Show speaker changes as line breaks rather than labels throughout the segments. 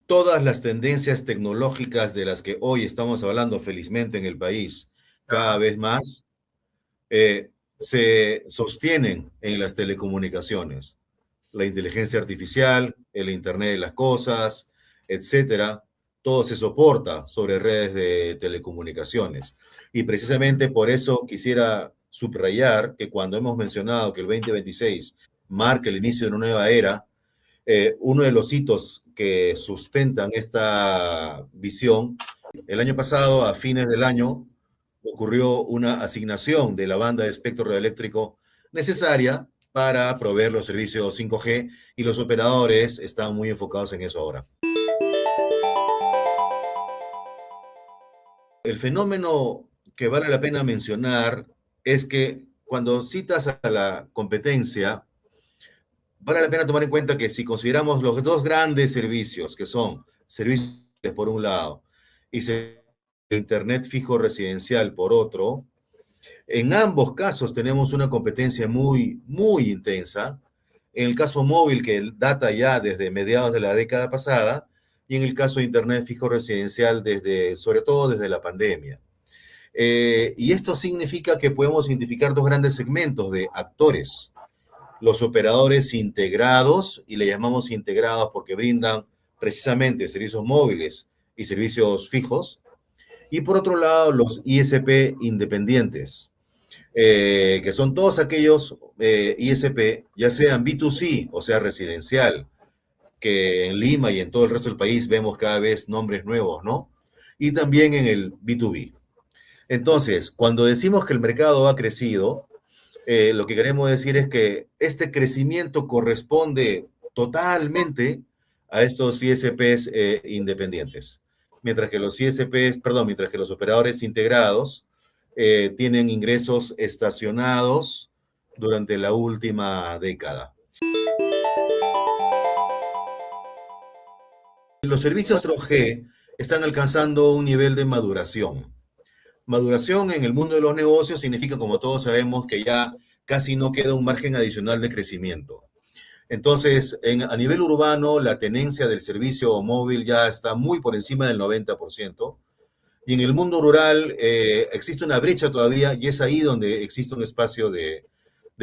todas las tendencias tecnológicas de las que hoy estamos hablando felizmente en el país, cada
Ajá.
vez más, se sostienen en las telecomunicaciones. La inteligencia artificial, el Internet de las cosas, etcétera, todo se soporta sobre redes de telecomunicaciones. Y precisamente por eso quisiera subrayar que cuando hemos mencionado que el 2026 marca el inicio de una nueva era, uno de los hitos que sustentan esta visión, el año pasado, a fines del año, ocurrió una asignación de la banda de espectro radioeléctrico necesaria para proveer los servicios 5G y los operadores están muy enfocados en eso ahora. El fenómeno que vale la pena mencionar es que cuando citas a la competencia, vale la pena tomar en cuenta que si consideramos los dos grandes servicios, que son servicios por un lado y Internet fijo residencial por otro, en ambos casos tenemos una competencia muy, muy intensa. En el caso móvil, que data ya desde mediados de la década pasada, y en el caso de Internet fijo residencial, desde, sobre todo desde la pandemia. Y esto significa que podemos identificar dos grandes segmentos de actores. Los operadores integrados, y le llamamos integrados porque brindan precisamente servicios móviles y servicios fijos. Y por otro lado, los ISP independientes, que son todos aquellos ISP, ya sean B2C, o sea, residencial, que en Lima y en todo el resto del país vemos cada vez nombres nuevos, ¿no? Y también en el B2B. Entonces, cuando decimos que el mercado ha crecido, lo que queremos decir es que este crecimiento corresponde totalmente a estos ISPs independientes, mientras que los ISPs, perdón, mientras que los operadores integrados tienen ingresos estacionados durante la última década. Los servicios 4G están alcanzando un nivel de maduración. Maduración en el mundo de los negocios significa, como todos sabemos, que ya casi no queda un margen adicional de crecimiento. Entonces, a nivel urbano, la tenencia del servicio móvil ya está muy por encima del 90%. Y en el mundo rural existe una brecha todavía y es ahí donde existe un espacio de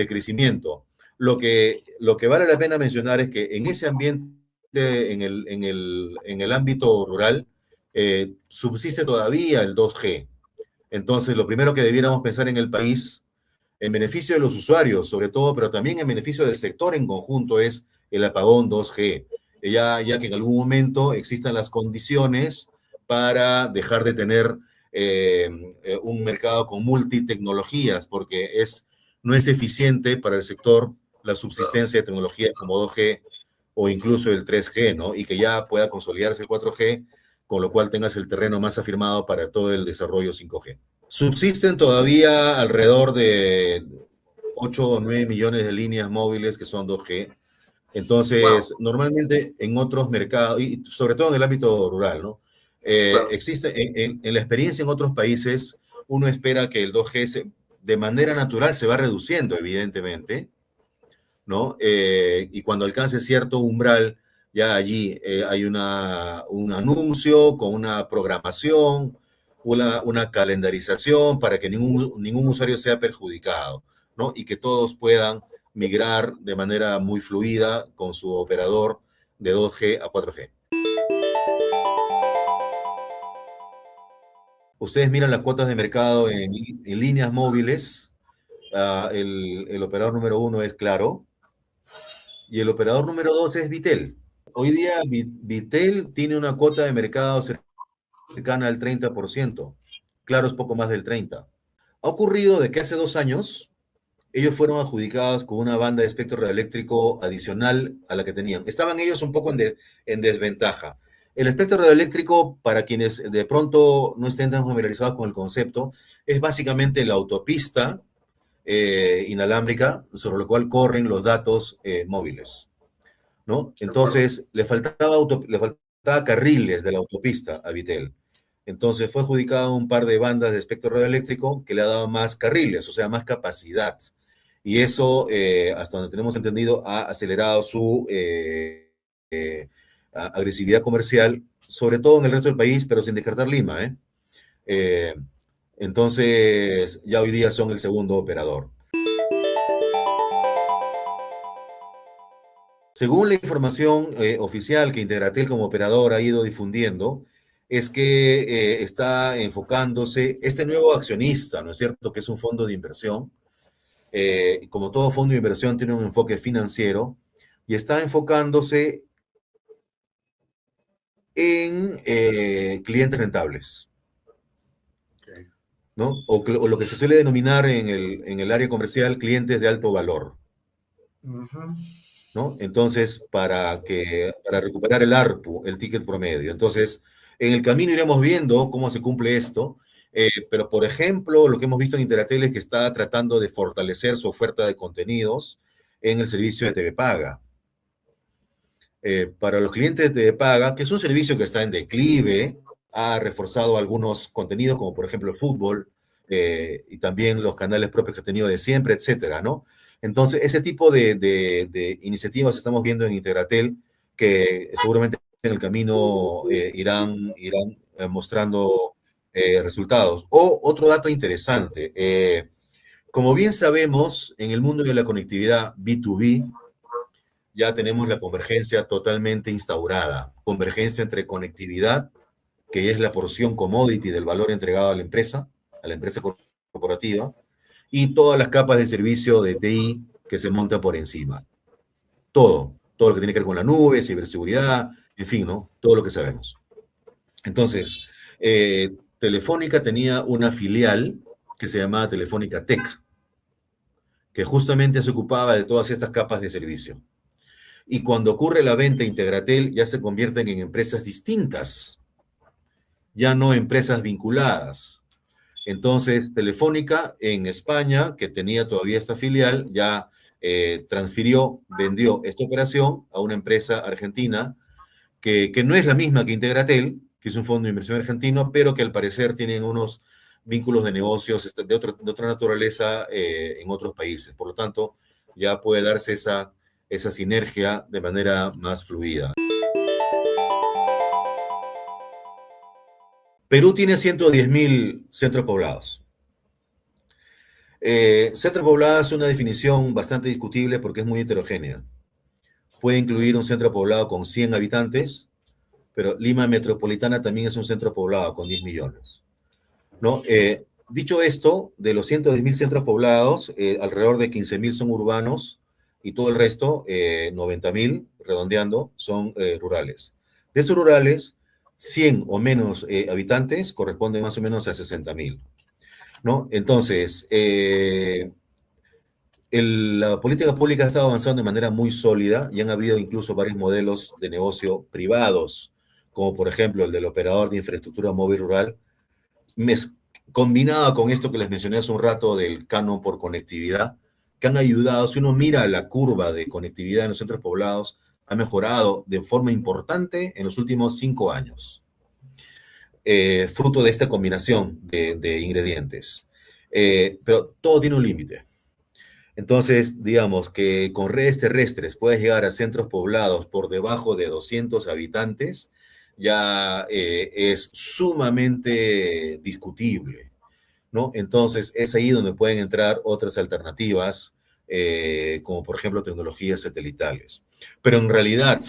crecimiento. Lo que vale la pena mencionar es que en ese ambiente, en el ámbito rural, subsiste todavía el 2G. Entonces, lo primero que debiéramos pensar en el país, en beneficio de los usuarios, sobre todo, pero también en beneficio del sector en conjunto, es el apagón 2G, ya que en algún momento existan las condiciones para dejar de tener eh, un mercado con multitecnologías, porque no es eficiente para el sector la
Claro.
subsistencia de tecnologías como 2G o incluso el 3G, ¿no? Y que ya pueda consolidarse el 4G, con lo cual tengas el terreno más afirmado para todo el desarrollo 5G. Subsisten todavía alrededor de 8 o 9 millones de líneas móviles que son 2G.
Wow,
Entonces, normalmente en otros mercados, y sobre todo en el ámbito rural, ¿no?
claro.
Existe, en la experiencia en otros países, uno espera que el 2G de manera natural se va reduciendo, evidentemente, ¿no? Y cuando alcance cierto umbral, ya allí hay un anuncio con una programación, una calendarización para que ningún usuario sea perjudicado, ¿no? Y que todos puedan migrar de manera muy fluida con su operador de 2G a 4G. Ustedes miran las cuotas de mercado en líneas móviles. El operador número uno es Claro y el operador número dos es Vitel. Hoy día Vitel tiene una cuota de mercado cercana al 30%. Claro, es poco más del 30%. Ha ocurrido de que hace 2 años ellos fueron adjudicados con una banda de espectro radioeléctrico adicional a la que tenían. Estaban ellos un poco en desventaja. El espectro radioeléctrico, para quienes de pronto no estén tan familiarizados con el concepto, es básicamente la autopista inalámbrica sobre la cual corren los datos móviles, ¿no?
De acuerdo.
Entonces, le faltaba carriles de la autopista a Vitel. Entonces, fue adjudicado un par de bandas de espectro radioeléctrico que le ha dado más carriles, o sea, más capacidad. Y eso, hasta donde tenemos entendido, ha acelerado su agresividad comercial, sobre todo en el resto del país, pero sin descartar Lima, ¿eh? Eh, entonces, ya hoy día son el segundo operador. Según la información oficial que Integratel como operador ha ido difundiendo, es que está enfocándose, este nuevo accionista, ¿no es cierto?, que es un fondo de inversión, como todo fondo de inversión tiene un enfoque financiero, y está enfocándose en clientes rentables,
Okay.
¿no? O lo que se suele denominar en el área comercial clientes de alto valor,
Ujú.
¿no? Entonces, para recuperar el ARPU, el ticket promedio. Entonces, en el camino iremos viendo cómo se cumple esto, pero por ejemplo, lo que hemos visto en Interatel es que está tratando de fortalecer su oferta de contenidos en el servicio de TV Paga. Para los clientes de TV Paga, que es un servicio que está en declive, ha reforzado algunos contenidos, como por ejemplo el fútbol, y también los canales propios que ha tenido de siempre, etcétera, ¿no? Entonces, ese tipo de iniciativas estamos viendo en Integratel, que seguramente en el camino irán mostrando resultados. O otro dato interesante, como bien sabemos, en el mundo de la conectividad B2B, ya tenemos la convergencia totalmente instaurada. Convergencia entre conectividad, que es la porción commodity del valor entregado a la empresa corporativa, y todas las capas de servicio de TI que se montan por encima. Todo lo que tiene que ver con la nube, ciberseguridad, en fin, ¿no? Todo lo que sabemos. Entonces, Telefónica tenía una filial que se llamaba Telefónica Tech, que justamente se ocupaba de todas estas capas de servicio. Y cuando ocurre la venta Integratel, ya se convierten en empresas distintas, ya no empresas vinculadas. Entonces, Telefónica en España, que tenía todavía esta filial, ya vendió esta operación a una empresa argentina que no es la misma que Integratel, que es un fondo de inversión argentino, pero que al parecer tienen unos vínculos de negocios de otra naturaleza en otros países. Por lo tanto, ya puede darse esa sinergia de manera más fluida. Perú tiene 110.000 centros poblados. Centro poblado es una definición bastante discutible porque es muy heterogénea. Puede incluir un centro poblado con 100 habitantes, pero Lima Metropolitana también es un centro poblado con 10 millones, ¿no? Dicho esto, de los 110.000 centros poblados, alrededor de 15.000 son urbanos y todo el resto, 90.000, redondeando, son rurales. De esos rurales, 100 o menos habitantes corresponden más o menos a 60.000, ¿no? Entonces, la política pública ha estado avanzando de manera muy sólida y han habido incluso varios modelos de negocio privados, como por ejemplo el del operador de infraestructura móvil rural, combinado con esto que les mencioné hace un rato del canon por conectividad, que han ayudado, si uno mira la curva de conectividad en los centros poblados, ha mejorado de forma importante en los últimos 5 años, fruto de esta combinación de ingredientes. Pero todo tiene un límite. Entonces, digamos que con redes terrestres puedes llegar a centros poblados por debajo de 200 habitantes, ya es sumamente discutible, ¿no? Entonces, es ahí donde pueden entrar otras alternativas, como por ejemplo tecnologías satelitales. Pero en realidad,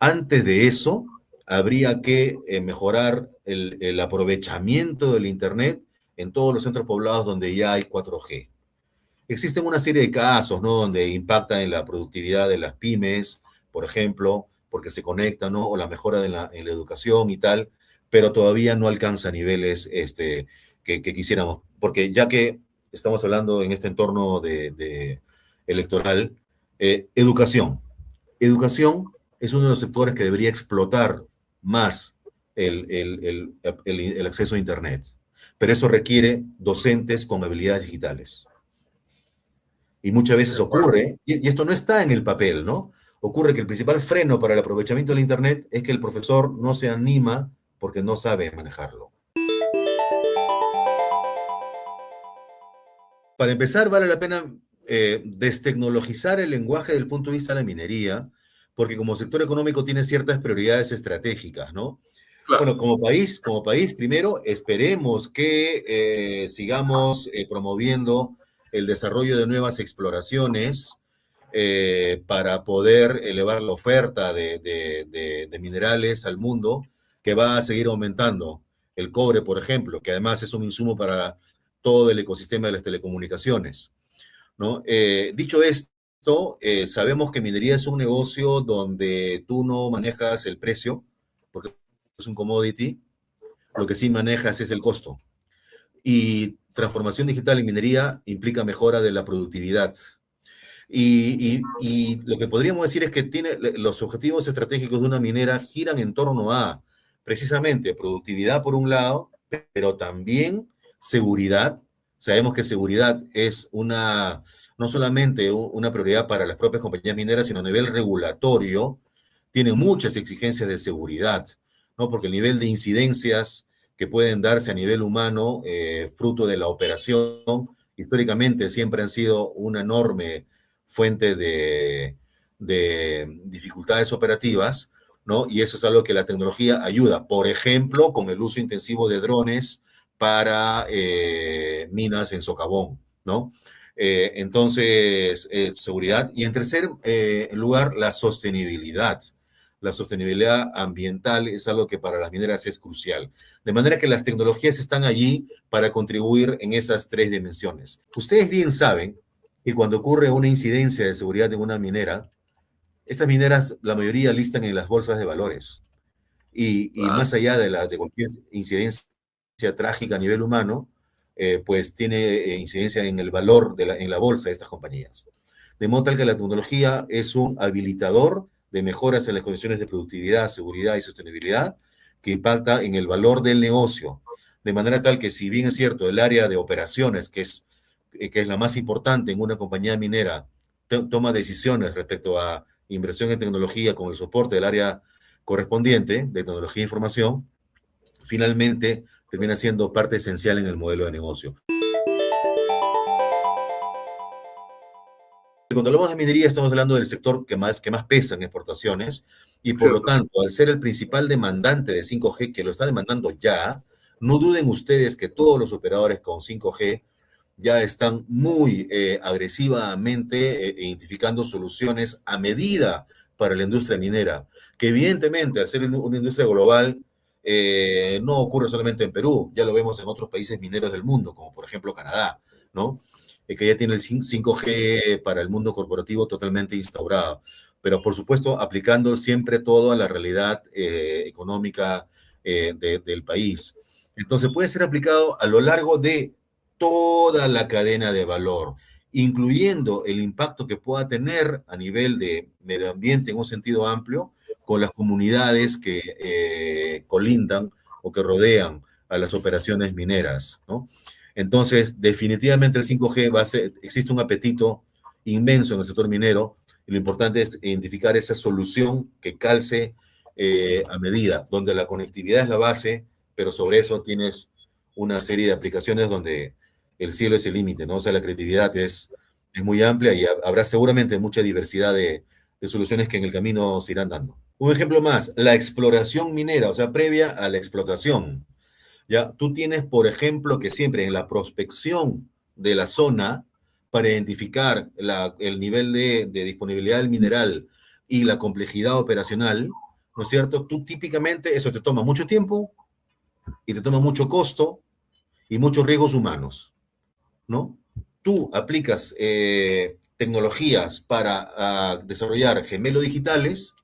antes de eso, habría que mejorar el aprovechamiento del Internet en todos los centros poblados donde ya hay 4G. Existen una serie de casos, ¿no? Donde impacta en la productividad de las pymes, por ejemplo, porque se conectan, ¿no? O la mejora en la educación y tal, pero todavía no alcanza niveles que quisiéramos. Porque ya que estamos hablando en este entorno electoral, educación. Educación es uno de los sectores que debería explotar más el acceso a Internet. Pero eso requiere docentes con habilidades digitales. Y muchas veces
De acuerdo.
ocurre, y esto no está en el papel, ¿no? Ocurre que el principal freno para el aprovechamiento del Internet es que el profesor no se anima porque no sabe manejarlo. Para empezar, vale la pena destecnologizar el lenguaje desde el punto de vista de la minería, porque como sector económico tiene ciertas prioridades estratégicas, ¿no?
Claro.
Bueno, como país, primero, esperemos que sigamos promoviendo el desarrollo de nuevas exploraciones para poder elevar la oferta de minerales al mundo, que va a seguir aumentando. El cobre, por ejemplo, que además es un insumo para todo el ecosistema de las telecomunicaciones, ¿no? Dicho esto, sabemos que minería es un negocio donde tú no manejas el precio, porque es un commodity, lo que sí manejas es el costo. Y transformación digital en minería implica mejora de la productividad. Y lo que podríamos decir es que los objetivos estratégicos de una minera giran en torno a precisamente productividad por un lado, pero también seguridad. Sabemos que seguridad es no solamente una prioridad para las propias compañías mineras, sino a nivel regulatorio, tienen muchas exigencias de seguridad, ¿no? Porque el nivel de incidencias que pueden darse a nivel humano, fruto de la operación, históricamente siempre han sido una enorme fuente de dificultades operativas, ¿no? Y eso es algo que la tecnología ayuda. Por ejemplo, con el uso intensivo de drones para minas en socavón, ¿no? Entonces, seguridad. Y en tercer lugar, la sostenibilidad. La sostenibilidad ambiental es algo que para las mineras es crucial. De manera que las tecnologías están allí para contribuir en esas tres dimensiones. Ustedes bien saben que cuando ocurre una incidencia de seguridad en una minera, estas mineras, la mayoría listan en las bolsas de valores. Y
Claro.
más allá de cualquier incidencia trágica a nivel humano, pues tiene incidencia en el valor en la bolsa de estas compañías. De modo tal que la tecnología es un habilitador de mejoras en las condiciones de productividad, seguridad y sostenibilidad que impacta en el valor del negocio. De manera tal que si bien es cierto, el área de operaciones, que es la más importante en una compañía minera, toma decisiones respecto a inversión en tecnología con el soporte del área correspondiente de tecnología e información, finalmente termina siendo parte esencial en el modelo de negocio. Cuando hablamos de minería estamos hablando del sector que más pesa en exportaciones y por lo
Cierto.
tanto, al ser el principal demandante de 5G, que lo está demandando ya, no duden ustedes que todos los operadores con 5G ya están muy agresivamente identificando soluciones a medida para la industria minera, que evidentemente al ser una industria global no ocurre solamente en Perú, ya lo vemos en otros países mineros del mundo, como por ejemplo Canadá, ¿no? Que ya tiene el 5G para el mundo corporativo totalmente instaurado, pero por supuesto aplicando siempre todo a la realidad económica del país. Entonces puede ser aplicado a lo largo de toda la cadena de valor, incluyendo el impacto que pueda tener a nivel de medio ambiente en un sentido amplio con las comunidades que colindan o que rodean a las operaciones mineras, ¿no? Entonces, definitivamente el 5G existe un apetito inmenso en el sector minero y lo importante es identificar esa solución que calce a medida, donde la conectividad es la base, pero sobre eso tienes una serie de aplicaciones donde el cielo es el límite, ¿no? O sea, la creatividad es muy amplia y habrá seguramente mucha diversidad de soluciones que en el camino se irán dando. Un ejemplo más, la exploración minera, o sea, previa a la explotación. Ya, tú tienes, por ejemplo, que siempre en la prospección de la zona, para identificar el nivel de disponibilidad del mineral y la complejidad operacional, ¿no es cierto? Tú típicamente eso te toma mucho tiempo y te toma mucho costo y muchos riesgos humanos, ¿no? Tú aplicas tecnologías para desarrollar gemelos digitales,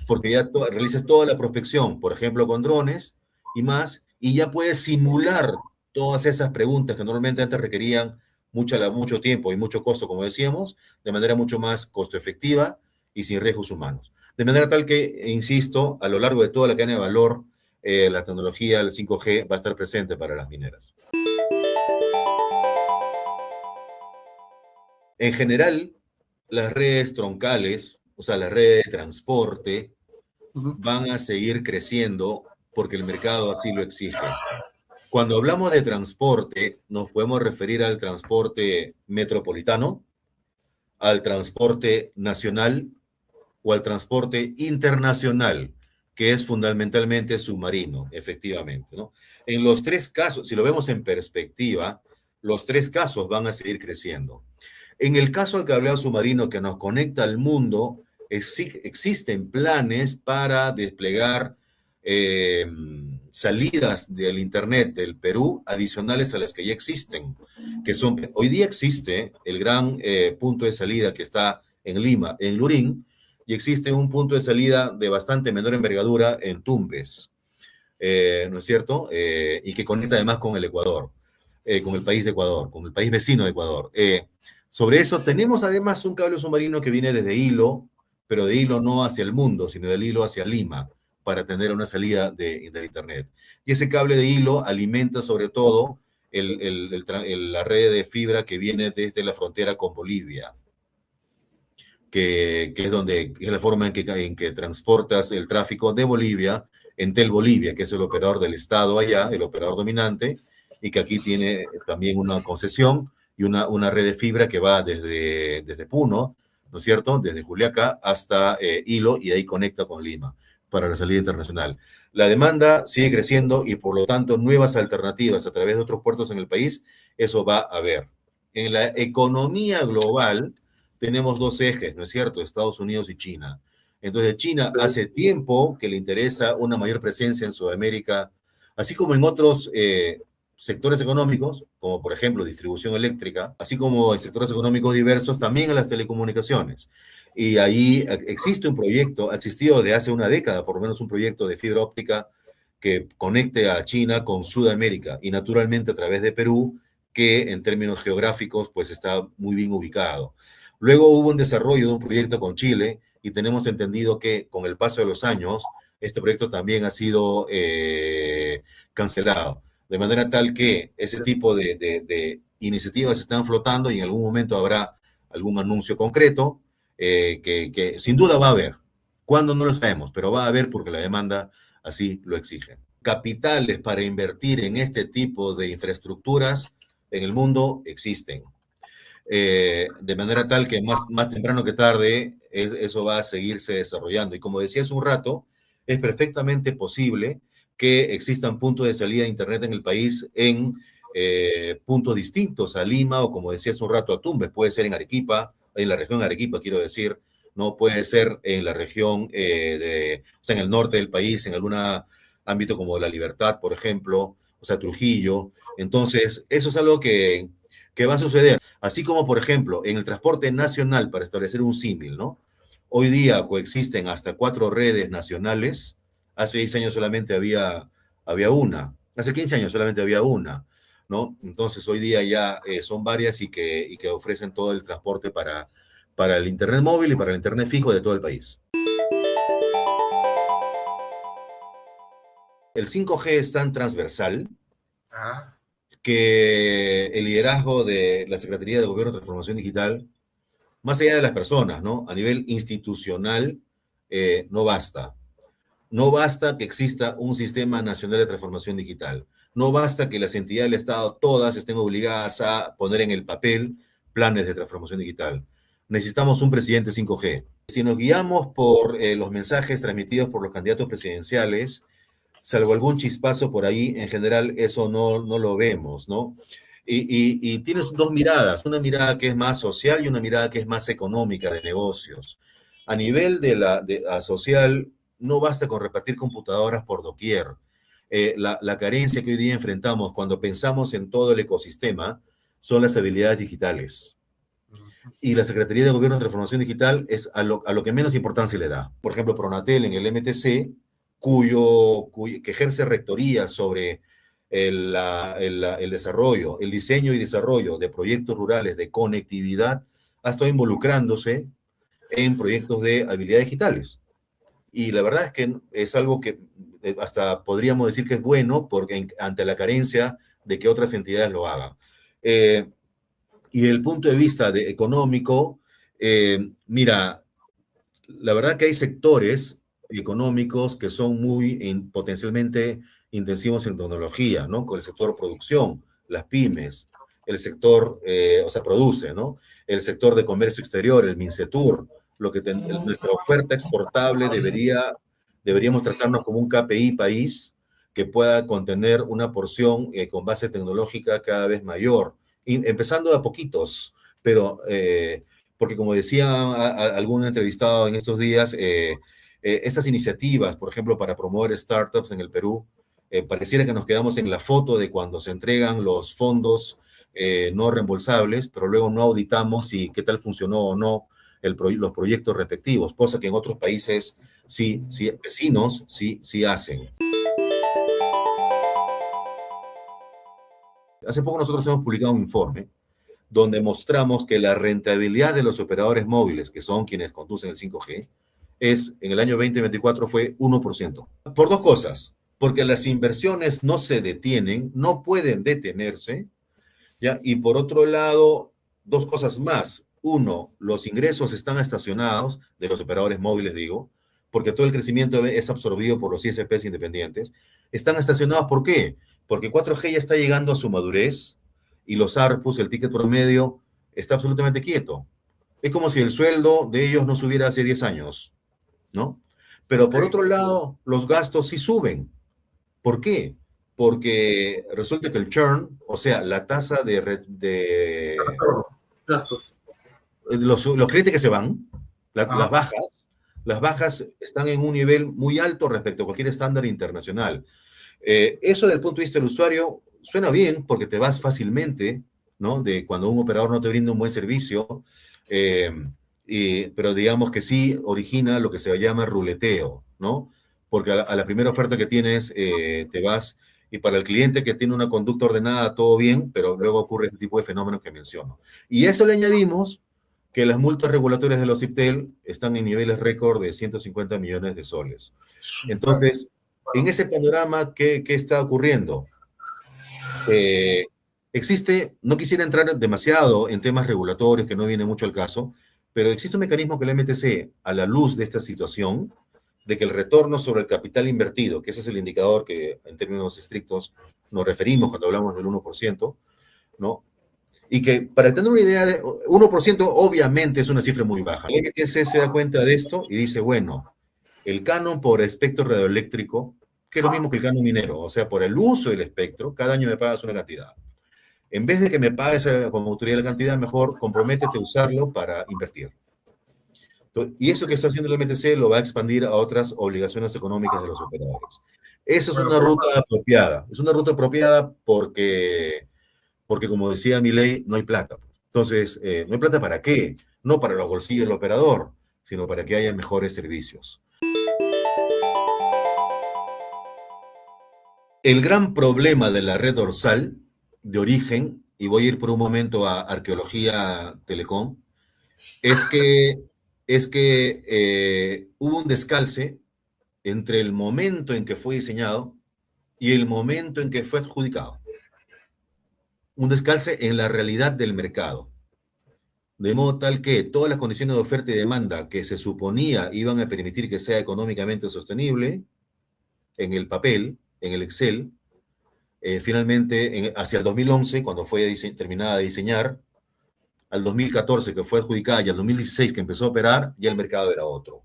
porque ya realizas toda la prospección, por ejemplo, con drones y más, y ya puedes simular todas esas preguntas que normalmente antes requerían mucho tiempo y mucho costo, como decíamos, de manera mucho más costo efectiva y sin riesgos humanos. De manera tal que, insisto, a lo largo de toda la cadena de valor, la tecnología, el 5G, va a estar presente para las mineras. En general, las redes troncales, o sea, las redes de transporte, van a seguir creciendo porque el mercado así lo exige. Cuando hablamos de transporte, nos podemos referir al transporte metropolitano, al transporte nacional o al transporte internacional, que es fundamentalmente submarino, efectivamente, ¿no? En los tres casos, si lo vemos en perspectiva, los tres casos van a seguir creciendo. En el caso del cableado submarino que nos conecta al mundo, existen planes para desplegar eh, salidas del Internet del Perú adicionales a las que ya existen, que son, hoy día existe el gran punto de salida que está en Lima, en Lurín, y existe un punto de salida de bastante menor envergadura en Tumbes, ¿no es cierto? Y que conecta además con el Ecuador, con el país de Ecuador, con el país vecino de Ecuador. Sobre eso tenemos además un cable submarino que viene desde Hilo, pero de Hilo no hacia el mundo, sino del Hilo hacia Lima, para tener una salida del Internet. Y ese cable de Hilo alimenta sobre todo la red de fibra que viene desde la frontera con Bolivia, que es donde es la forma en que transportas el tráfico de Bolivia, Entel Bolivia, que es el operador del Estado allá, el operador dominante, y que aquí tiene también una concesión y una red de fibra que va desde Puno, ¿no es cierto?, desde Juliaca hasta Hilo, y ahí conecta con Lima para la salida internacional. La demanda sigue creciendo y por lo tanto nuevas alternativas a través de otros puertos en el país, eso va a haber. En la economía global tenemos dos ejes, ¿no es cierto?, Estados Unidos y China. Entonces China hace tiempo que le interesa una mayor presencia en Sudamérica, así como en otros sectores económicos, como por ejemplo distribución eléctrica, así como en sectores económicos diversos, también en las telecomunicaciones. Y ahí existe un proyecto, ha existido de hace una década, por lo menos un proyecto de fibra óptica que conecte a China con Sudamérica y naturalmente a través de Perú, que en términos geográficos pues está muy bien ubicado. Luego hubo un desarrollo de un proyecto con Chile y tenemos entendido que con el paso de los años este proyecto también ha sido cancelado, de manera tal que ese tipo de iniciativas están flotando y en algún momento habrá algún anuncio concreto que sin duda va a haber. ¿Cuándo? No lo sabemos, pero va a haber porque la demanda así lo exige. Capitales para invertir en este tipo de infraestructuras en el mundo existen. De manera tal que más temprano que tarde eso va a seguirse desarrollando. Y como decía hace un rato, es perfectamente posible que existan puntos de salida de Internet en el país en puntos distintos a Lima o, como decía hace un rato, a Tumbes. Puede ser en Arequipa, en la región de Arequipa, quiero decir, no puede ser en la región, o sea, en el norte del país, en algún ámbito como La Libertad, por ejemplo, o sea, Trujillo. Entonces, eso es algo que va a suceder. Así como, por ejemplo, en el transporte nacional, para establecer un símil, ¿no? Hoy día coexisten hasta 4 redes nacionales. Hace 10 años solamente había una. Hace 15 años solamente había una, ¿no? Entonces, hoy día ya son varias y que ofrecen todo el transporte para el Internet móvil y para el Internet fijo de todo el país. El 5G es tan transversal
Ah,
que el liderazgo de la Secretaría de Gobierno de Transformación Digital, más allá de las personas, ¿no? A nivel institucional, no basta. No basta que exista un sistema nacional de transformación digital. No basta que las entidades del Estado todas estén obligadas a poner en el papel planes de transformación digital. Necesitamos un presidente 5G. Si nos guiamos por los mensajes transmitidos por los candidatos presidenciales, salvo algún chispazo por ahí, en general eso no lo vemos, ¿no? Y tienes dos miradas, una mirada que es más social y una mirada que es más económica de negocios. A nivel de la social, no basta con repartir computadoras por doquier. La carencia que hoy día enfrentamos cuando pensamos en todo el ecosistema son las habilidades digitales. Y la Secretaría de Gobierno de Transformación Digital es a lo que menos importancia le da. Por ejemplo, Pronatel en el MTC, que ejerce rectoría sobre el desarrollo, el diseño y desarrollo de proyectos rurales de conectividad, ha estado involucrándose en proyectos de habilidades digitales. Y la verdad es que es algo que hasta podríamos decir que es bueno porque ante la carencia de que otras entidades lo hagan. Y desde el punto de vista económico, mira, la verdad que hay sectores económicos que son muy potencialmente intensivos en tecnología, ¿no? Con el sector producción, las pymes, el sector, o sea, produce, ¿no? El sector de comercio exterior, el MINCETUR, nuestra oferta exportable deberíamos trazarnos como un KPI país que pueda contener una porción con base tecnológica cada vez mayor, empezando a poquitos, pero porque como decía algún entrevistado en estos días, estas iniciativas, por ejemplo, para promover startups en el Perú, pareciera que nos quedamos en la foto de cuando se entregan los fondos no reembolsables, pero luego no auditamos si qué tal funcionó o no los proyectos respectivos, cosa que en otros países sí, vecinos, sí hacen. Hace poco nosotros hemos publicado un informe donde mostramos que la rentabilidad de los operadores móviles, que son quienes conducen el 5G, en el año 2024 fue 1%. Por dos cosas, porque las inversiones no se detienen, no pueden detenerse, ¿ya? Y por otro lado, dos cosas más. Uno, los ingresos están estacionados de los operadores móviles, digo, porque todo el crecimiento es absorbido por los ISPs independientes. Están estacionados, ¿por qué? Porque 4G ya está llegando a su madurez y los ARPUs, el ticket promedio, está absolutamente quieto. Es como si el sueldo de ellos no subiera hace 10 años, ¿no? Pero por otro lado, los gastos sí suben. ¿Por qué? Porque resulta que el churn, o sea, la tasa de los clientes que se van, las bajas están en un nivel muy alto respecto a cualquier estándar internacional. Eso desde el punto de vista del usuario suena bien porque te vas fácilmente, ¿no? De cuando un operador no te brinda un buen servicio, pero digamos que sí origina lo que se llama ruleteo, ¿no? Porque a la primera oferta que tienes te vas, y para el cliente que tiene una conducta ordenada, todo bien, pero luego ocurre este tipo de fenómenos que menciono. Y a eso le añadimos que las multas regulatorias de los IPTEL están en niveles récord de 150 millones de soles. Entonces, en ese panorama, ¿qué está ocurriendo? No quisiera entrar demasiado en temas regulatorios, que no viene mucho al caso, pero existe un mecanismo que el MTC, a la luz de esta situación, de que el retorno sobre el capital invertido, que ese es el indicador que en términos estrictos nos referimos cuando hablamos del 1%, ¿no? Y que para tener una idea, 1% obviamente es una cifra muy baja. El MTC se da cuenta de esto y dice, bueno, el canon por espectro radioeléctrico, que es lo mismo que el canon minero, o sea, por el uso del espectro, cada año me pagas una cantidad. En vez de que me pagues como autoridad la cantidad, mejor comprométete a usarlo para invertir. Y eso que está haciendo el MTC lo va a expandir a otras obligaciones económicas de los operadores. Esa es una ruta apropiada. Es una ruta apropiada porque como decía Milei, no hay plata. Entonces, ¿no hay plata para qué? No para los bolsillos del operador, sino para que haya mejores servicios. El gran problema de la red dorsal de origen, y voy a ir por un momento a arqueología telecom, es que hubo un descalce entre el momento en que fue diseñado y el momento en que fue adjudicado. Un descalce en la realidad del mercado. De modo tal que todas las condiciones de oferta y demanda que se suponía iban a permitir que sea económicamente sostenible, en el papel, en el Excel, finalmente hacia el 2011, cuando fue terminada de diseñar, al 2014 que fue adjudicada y al 2016 que empezó a operar, ya el mercado era otro.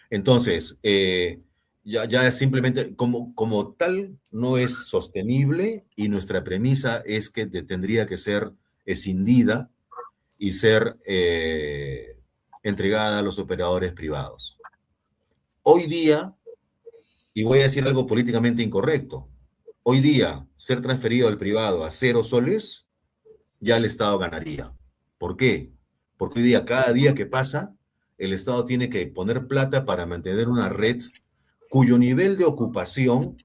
Entonces, ya simplemente como tal no es sostenible y nuestra premisa es que tendría que ser escindida y ser entregada a los operadores privados. Hoy día, y voy a decir algo políticamente incorrecto, hoy día ser transferido al privado a 0 soles, ya el Estado ganaría. ¿Por qué? Porque hoy día, cada día que pasa, el Estado tiene que poner plata para mantener una red cuyo nivel de ocupación,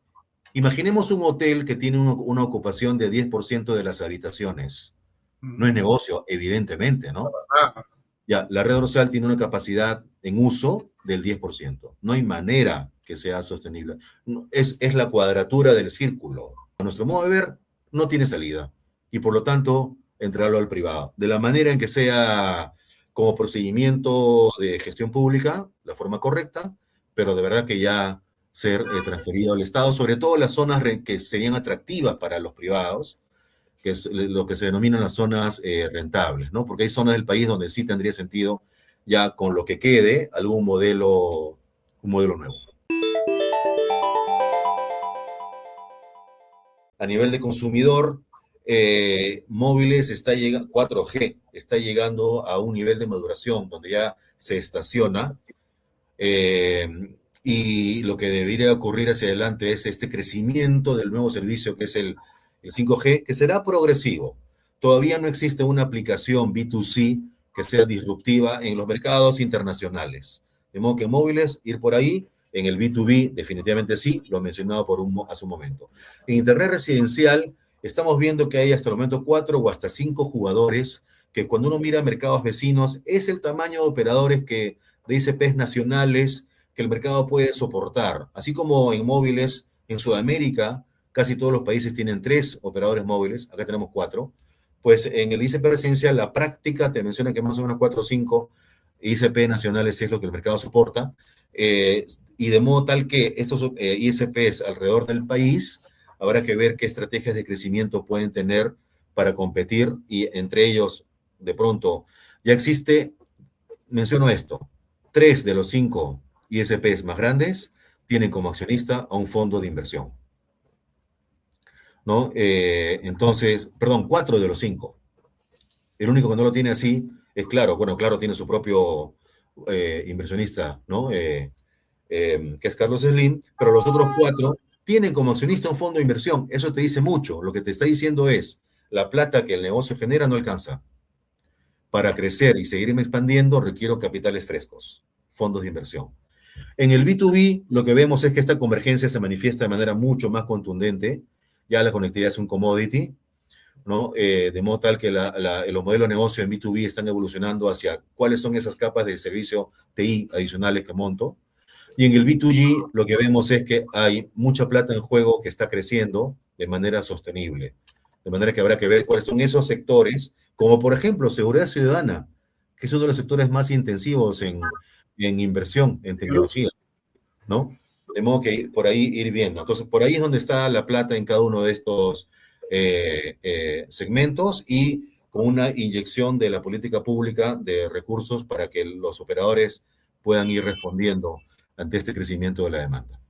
imaginemos un hotel que tiene una ocupación de 10% de las habitaciones. No es negocio, evidentemente, ¿no? Ya, la red dorsal tiene una capacidad en uso del 10%. No hay manera que sea sostenible. Es la cuadratura del círculo. A nuestro modo de ver, no tiene salida. Y por lo tanto, entregarlo al privado. De la manera en que sea como procedimiento de gestión pública, la forma correcta, pero de verdad que ya ser transferido al Estado, sobre todo las zonas que serían atractivas para los privados, que es lo que se denominan las zonas rentables, ¿no? Porque hay zonas del país donde sí tendría sentido ya con lo que quede un modelo nuevo. A nivel de consumidor, móviles está llegando, 4G está llegando a un nivel de maduración donde ya se estaciona, eh, y lo que debería ocurrir hacia adelante es este crecimiento del nuevo servicio que es el 5G, que será progresivo. Todavía no existe una aplicación B2C que sea disruptiva en los mercados internacionales. De modo que móviles, ir por ahí, en el B2B definitivamente sí, lo he mencionado hace un momento. En Internet residencial estamos viendo que hay hasta el momento 4 o hasta 5 jugadores que cuando uno mira mercados vecinos es el tamaño de operadores de ICPs nacionales que el mercado puede soportar. Así como en móviles, en Sudamérica, casi todos los países tienen 3 operadores móviles, acá tenemos 4, pues en el ICP residencial la práctica te menciona que más o menos 4 o 5 ICP nacionales es lo que el mercado soporta, y de modo tal que estos ICPs alrededor del país, habrá que ver qué estrategias de crecimiento pueden tener para competir, y entre ellos, de pronto, ya existe, menciono esto, 3 de los 5 ISPs más grandes tienen como accionista a un fondo de inversión, ¿no? Entonces, perdón, 4 de los 5. El único que no lo tiene así es Claro. Bueno, Claro tiene su propio inversionista, ¿no? Que es Carlos Slim, pero los otros 4 tienen como accionista un fondo de inversión. Eso te dice mucho. Lo que te está diciendo es, la plata que el negocio genera no alcanza. Para crecer y seguirme expandiendo, requiero capitales frescos, fondos de inversión. En el B2B, lo que vemos es que esta convergencia se manifiesta de manera mucho más contundente. Ya la conectividad es un commodity, ¿no? De modo tal que los modelos de negocio en B2B están evolucionando hacia cuáles son esas capas de servicio TI adicionales que monto. Y en el B2G lo que vemos es que hay mucha plata en juego que está creciendo de manera sostenible. De manera que habrá que ver cuáles son esos sectores, como por ejemplo seguridad ciudadana, que es uno de los sectores más intensivos en inversión en tecnología, ¿no? De modo que por ahí ir viendo. Entonces, por ahí es donde está la plata en cada uno de estos segmentos, y con una inyección de la política pública de recursos para que los operadores puedan ir respondiendo ante este crecimiento de la demanda.